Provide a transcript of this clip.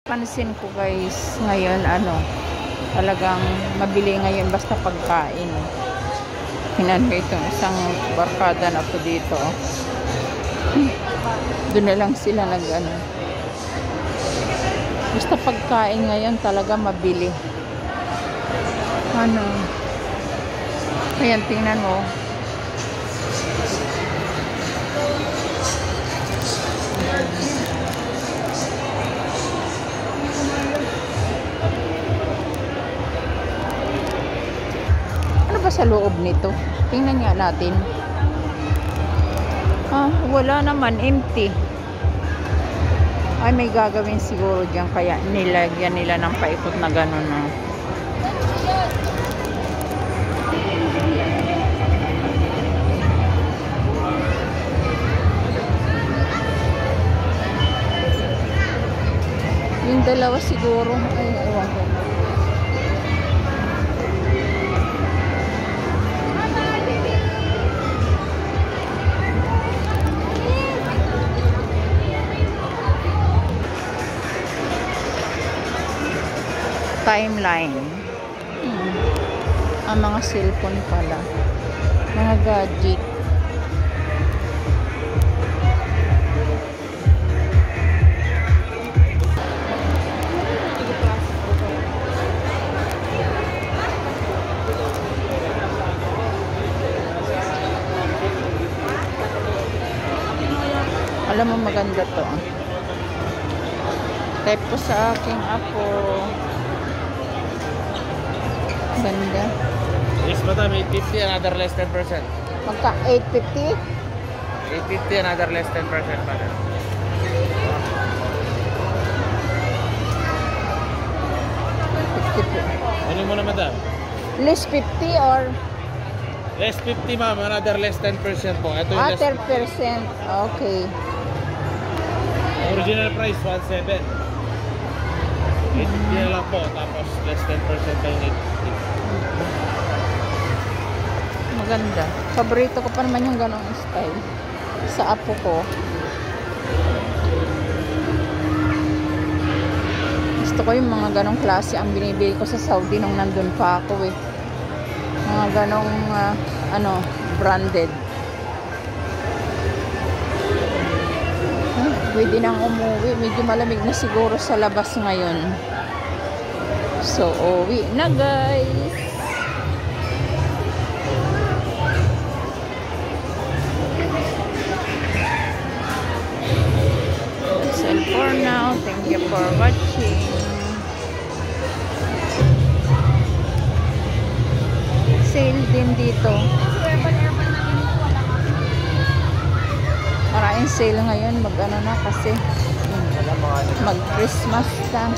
Pansin ko guys, ngayon talagang mabili ngayon basta pagkain. Tingnan ko itong isang barkada na to dito. Doon na lang sila basta pagkain ngayon talaga mabili. Ayan, tingnan mo. Ano ba sa loob nito? Tingnan nga natin. Wala naman, empty. Ay, may gagawin siguro diyan kaya nilagyan nila ng paikot na gano'n. Yung dalawa siguro, ay, ewan ko. Timeline. Ang mga cellphone pala. Mga gadget. Alam mo, maganda to. Type ko sa aking apo. Ganda. Yes, madam. 850, another less 10%. Magka 850? 850, another less 10%, madam. 50 po. Ano mo na, madam? Less 50 or? Less 50, ma'am. Another less 10% po. Ito yung less 10%. Okay. Original price, 17. 850 na lang po. Tapos less 10% pa yung 850. Maganda. Paborito ko pa naman yung ganong style. Sa apo ko. Gusto ko yung mga ganong klase ang binibili ko sa Saudi nung nandun pa ako eh. Mga ganong branded. Pwede nang umuwi. Medyo malamig na siguro sa labas ngayon. So, uwi na guys. That's all for now. Thank you for watching. Sale din dito. Maraming sale ngayon. Mag-ano na kasi mag-Christmas na.